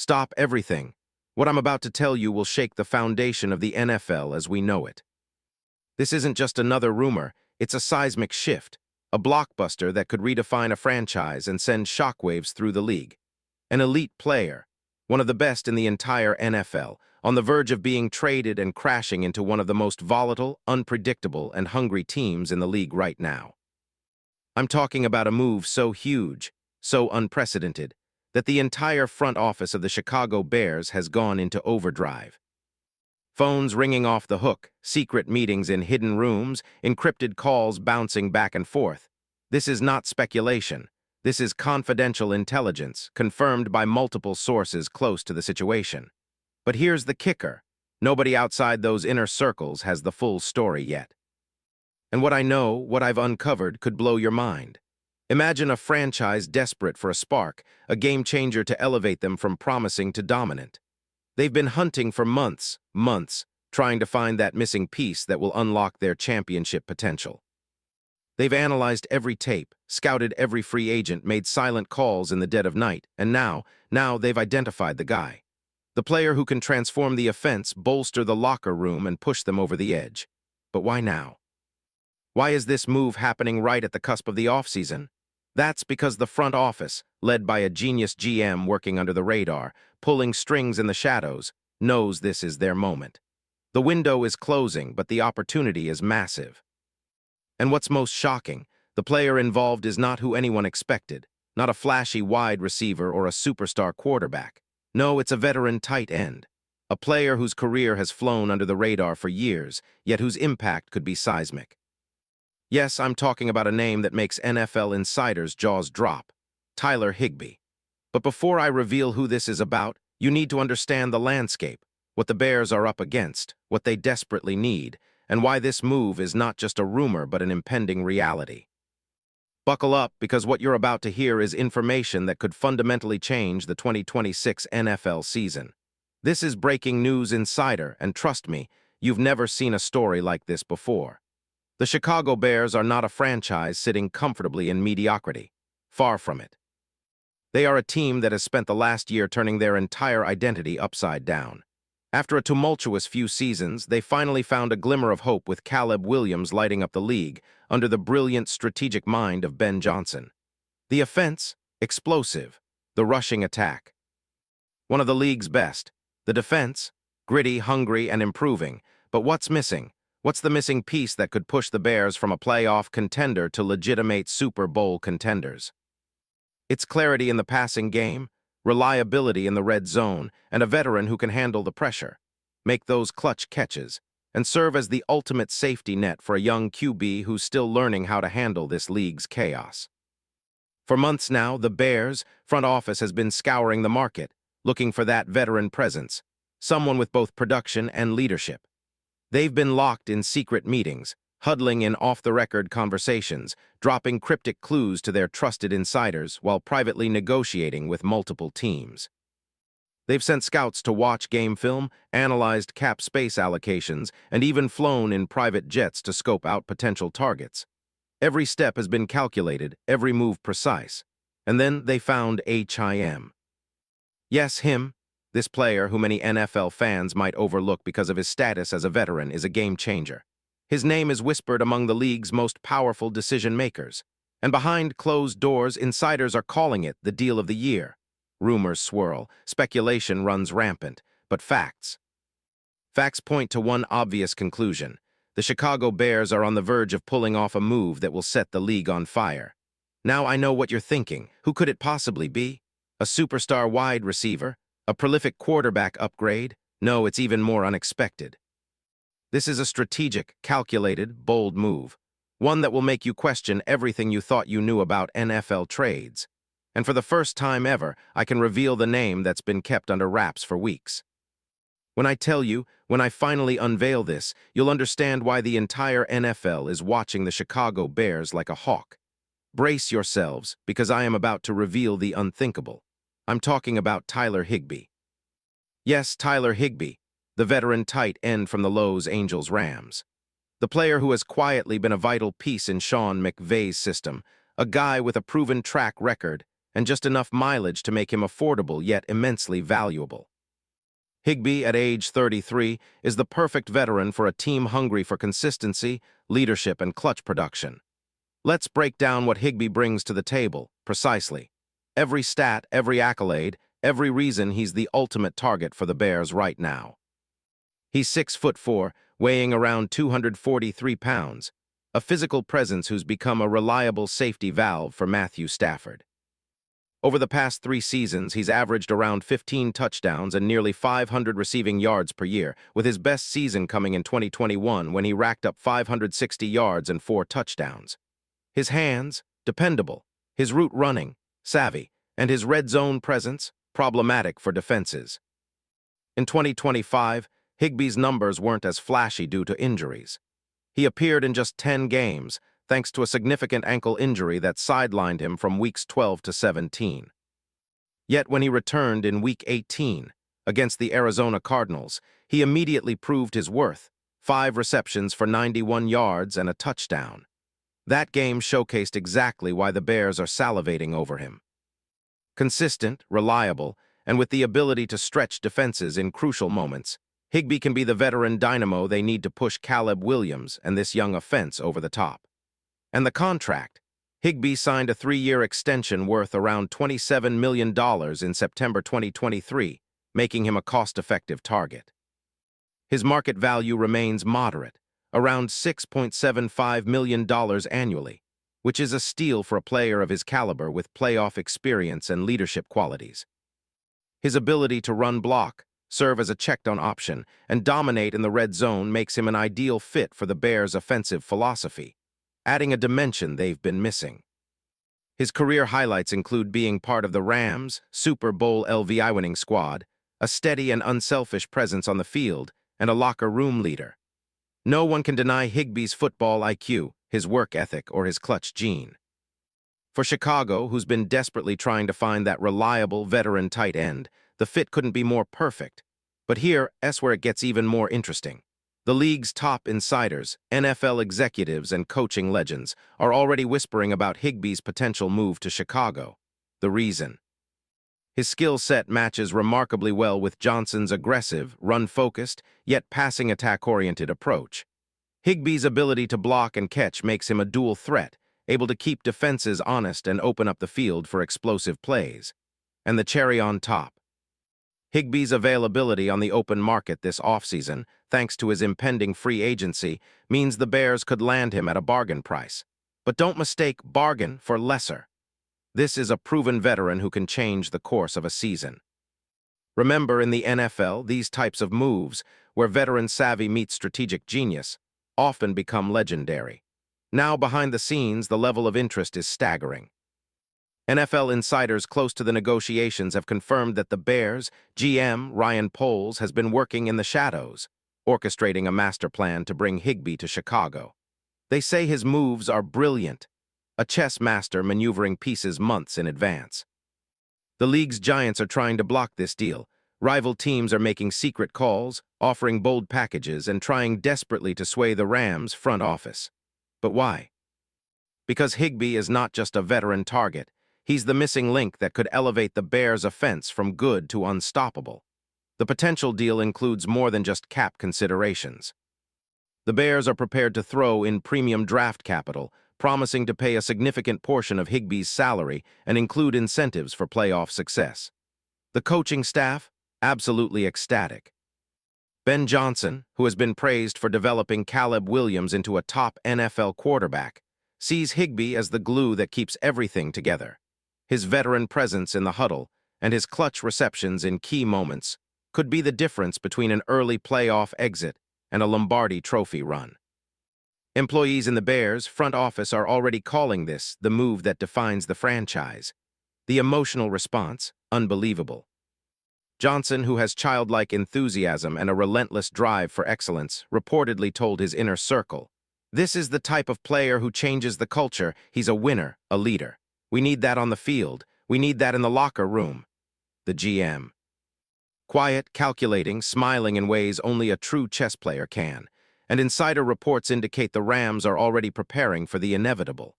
Stop everything. What I'm about to tell you will shake the foundation of the NFL as we know it. This isn't just another rumor, it's a seismic shift, a blockbuster that could redefine a franchise and send shockwaves through the league. An elite player, one of the best in the entire NFL, on the verge of being traded and crashing into one of the most volatile, unpredictable, and hungry teams in the league right now. I'm talking about a move so huge, so unprecedented, that the entire front office of the Chicago Bears has gone into overdrive. Phones ringing off the hook, secret meetings in hidden rooms, encrypted calls bouncing back and forth. This is not speculation. This is confidential intelligence, confirmed by multiple sources close to the situation. But here's the kicker. Nobody outside those inner circles has the full story yet. And what I know, what I've uncovered, could blow your mind. Imagine a franchise desperate for a spark, a game-changer to elevate them from promising to dominant. They've been hunting for months, trying to find that missing piece that will unlock their championship potential. They've analyzed every tape, scouted every free agent, made silent calls in the dead of night, and now they've identified the guy. The player who can transform the offense, bolster the locker room, and push them over the edge. But why now? Why is this move happening right at the cusp of the offseason? That's because the front office, led by a genius GM working under the radar, pulling strings in the shadows, knows this is their moment. The window is closing, but the opportunity is massive. And what's most shocking, the player involved is not who anyone expected, not a flashy wide receiver or a superstar quarterback. No, it's a veteran tight end, a player whose career has flown under the radar for years, yet whose impact could be seismic. Yes, I'm talking about a name that makes NFL insiders' jaws drop, Tyler Higbee. But before I reveal who this is about, you need to understand the landscape, what the Bears are up against, what they desperately need, and why this move is not just a rumor but an impending reality. Buckle up, because what you're about to hear is information that could fundamentally change the 2026 NFL season. This is Breaking News Insider, and trust me, you've never seen a story like this before. The Chicago Bears are not a franchise sitting comfortably in mediocrity. Far from it. They are a team that has spent the last year turning their entire identity upside down. After a tumultuous few seasons, they finally found a glimmer of hope with Caleb Williams lighting up the league under the brilliant strategic mind of Ben Johnson. The offense, explosive. The rushing attack, one of the league's best. The defense, gritty, hungry, and improving. But what's missing? What's the missing piece that could push the Bears from a playoff contender to legitimate Super Bowl contenders? It's clarity in the passing game, reliability in the red zone, and a veteran who can handle the pressure, make those clutch catches, and serve as the ultimate safety net for a young QB who's still learning how to handle this league's chaos. For months now, the Bears' front office has been scouring the market, looking for that veteran presence, someone with both production and leadership. They've been locked in secret meetings, huddling in off-the-record conversations, dropping cryptic clues to their trusted insiders while privately negotiating with multiple teams. They've sent scouts to watch game film, analyzed cap space allocations, and even flown in private jets to scope out potential targets. Every step has been calculated, every move precise. And then they found him. Yes, him. This player, who many NFL fans might overlook because of his status as a veteran, is a game-changer. His name is whispered among the league's most powerful decision-makers. And behind closed doors, insiders are calling it the deal of the year. Rumors swirl, speculation runs rampant, but facts point to one obvious conclusion. The Chicago Bears are on the verge of pulling off a move that will set the league on fire. Now I know what you're thinking. Who could it possibly be? A superstar wide receiver? A prolific quarterback upgrade? No, it's even more unexpected. This is a strategic, calculated, bold move. One that will make you question everything you thought you knew about NFL trades. And for the first time ever, I can reveal the name that's been kept under wraps for weeks. When I tell you, when I finally unveil this, you'll understand why the entire NFL is watching the Chicago Bears like a hawk. Brace yourselves, because I am about to reveal the unthinkable. I'm talking about Tyler Higbee. Yes, Tyler Higbee, the veteran tight end from the Los Angeles Rams. The player who has quietly been a vital piece in Sean McVay's system, a guy with a proven track record, and just enough mileage to make him affordable yet immensely valuable. Higbee, at age 33, is the perfect veteran for a team hungry for consistency, leadership, and clutch production. Let's break down what Higbee brings to the table, precisely. Every stat, every accolade, every reason he's the ultimate target for the Bears right now. He's 6'4", weighing around 243 pounds, a physical presence who's become a reliable safety valve for Matthew Stafford. Over the past 3 seasons, he's averaged around 15 touchdowns and nearly 500 receiving yards per year, with his best season coming in 2021 when he racked up 560 yards and 4 touchdowns. His hands, dependable. His route running, savvy. And his red zone presence, problematic for defenses. In 2025, Higbee's numbers weren't as flashy due to injuries. He appeared in just 10 games, thanks to a significant ankle injury that sidelined him from weeks 12 to 17. Yet when he returned in week 18 against the Arizona Cardinals, he immediately proved his worth, 5 receptions for 91 yards and a touchdown. That game showcased exactly why the Bears are salivating over him. Consistent, reliable, and with the ability to stretch defenses in crucial moments, Higbee can be the veteran dynamo they need to push Caleb Williams and this young offense over the top. And the contract. Higbee signed a 3-year extension worth around $27 million in September 2023, making him a cost-effective target. His market value remains moderate, around $6.75 million annually, which is a steal for a player of his caliber with playoff experience and leadership qualities. His ability to run block, serve as a check-down option, and dominate in the red zone makes him an ideal fit for the Bears' offensive philosophy, adding a dimension they've been missing. His career highlights include being part of the Rams' Super Bowl LVI winning squad, a steady and unselfish presence on the field, and a locker room leader. No one can deny Higbee's football IQ, his work ethic, or his clutch gene. For Chicago, who's been desperately trying to find that reliable veteran tight end, the fit couldn't be more perfect. But here's where it gets even more interesting. The league's top insiders, NFL executives, and coaching legends are already whispering about Higbee's potential move to Chicago. The reason? His skill set matches remarkably well with Johnson's aggressive, run-focused, yet passing attack-oriented approach. Higbee's ability to block and catch makes him a dual threat, able to keep defenses honest and open up the field for explosive plays. And the cherry on top. Higbee's availability on the open market this offseason, thanks to his impending free agency, means the Bears could land him at a bargain price. But don't mistake bargain for lesser. This is a proven veteran who can change the course of a season. Remember, in the NFL, these types of moves, where veteran savvy meets strategic genius, often become legendary. Now, behind the scenes, the level of interest is staggering. NFL insiders close to the negotiations have confirmed that the Bears' GM, Ryan Poles, has been working in the shadows, orchestrating a master plan to bring Higbee to Chicago. They say his moves are brilliant, a chess master maneuvering pieces months in advance. The league's giants are trying to block this deal. Rival teams are making secret calls, offering bold packages, and trying desperately to sway the Rams' front office. But why? Because Higbee is not just a veteran target. He's the missing link that could elevate the Bears' offense from good to unstoppable. The potential deal includes more than just cap considerations. The Bears are prepared to throw in premium draft capital, promising to pay a significant portion of Higbee's salary and include incentives for playoff success. The coaching staff? Absolutely ecstatic. Ben Johnson, who has been praised for developing Caleb Williams into a top NFL quarterback, sees Higbee as the glue that keeps everything together. His veteran presence in the huddle and his clutch receptions in key moments could be the difference between an early playoff exit and a Lombardi Trophy run. Employees in the Bears' front office are already calling this the move that defines the franchise. The emotional response, unbelievable. Johnson, who has childlike enthusiasm and a relentless drive for excellence, reportedly told his inner circle, "This is the type of player who changes the culture. He's a winner, a leader. We need that on the field. We need that in the locker room." The GM. Quiet, calculating, smiling in ways only a true chess player can. And insider reports indicate the Rams are already preparing for the inevitable.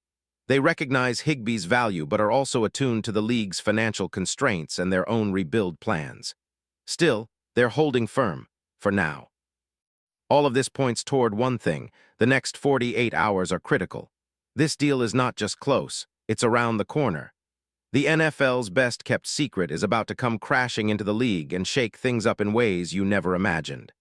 They recognize Higbee's value but are also attuned to the league's financial constraints and their own rebuild plans. Still, they're holding firm, for now. All of this points toward one thing: the next 48 hours are critical. This deal is not just close, it's around the corner. The NFL's best-kept secret is about to come crashing into the league and shake things up in ways you never imagined.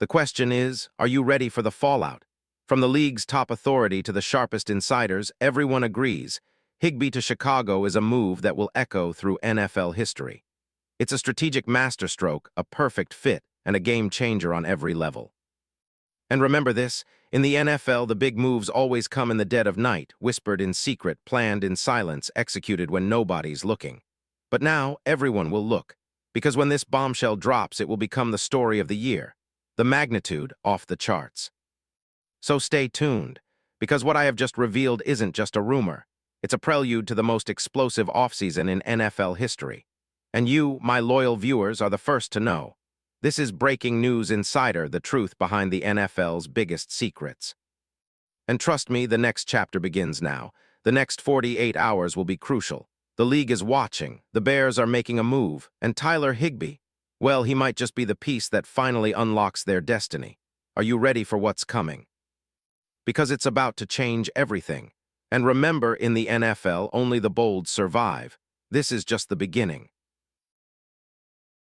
The question is, are you ready for the fallout? From the league's top authority to the sharpest insiders, everyone agrees Higbee to Chicago is a move that will echo through NFL history. It's a strategic masterstroke, a perfect fit, and a game-changer on every level. And remember this, in the NFL, the big moves always come in the dead of night, whispered in secret, planned in silence, executed when nobody's looking. But now, everyone will look, because when this bombshell drops, it will become the story of the year. The magnitude off the charts. So stay tuned, because what I have just revealed isn't just a rumor. It's a prelude to the most explosive offseason in NFL history. And you, my loyal viewers, are the first to know. This is Breaking News Insider, the truth behind the NFL's biggest secrets. And trust me, the next chapter begins now. The next 48 hours will be crucial. The league is watching, the Bears are making a move, and Tyler Higbee, well, he might just be the piece that finally unlocks their destiny. Are you ready for what's coming? Because it's about to change everything. And remember, in the NFL, only the bold survive. This is just the beginning.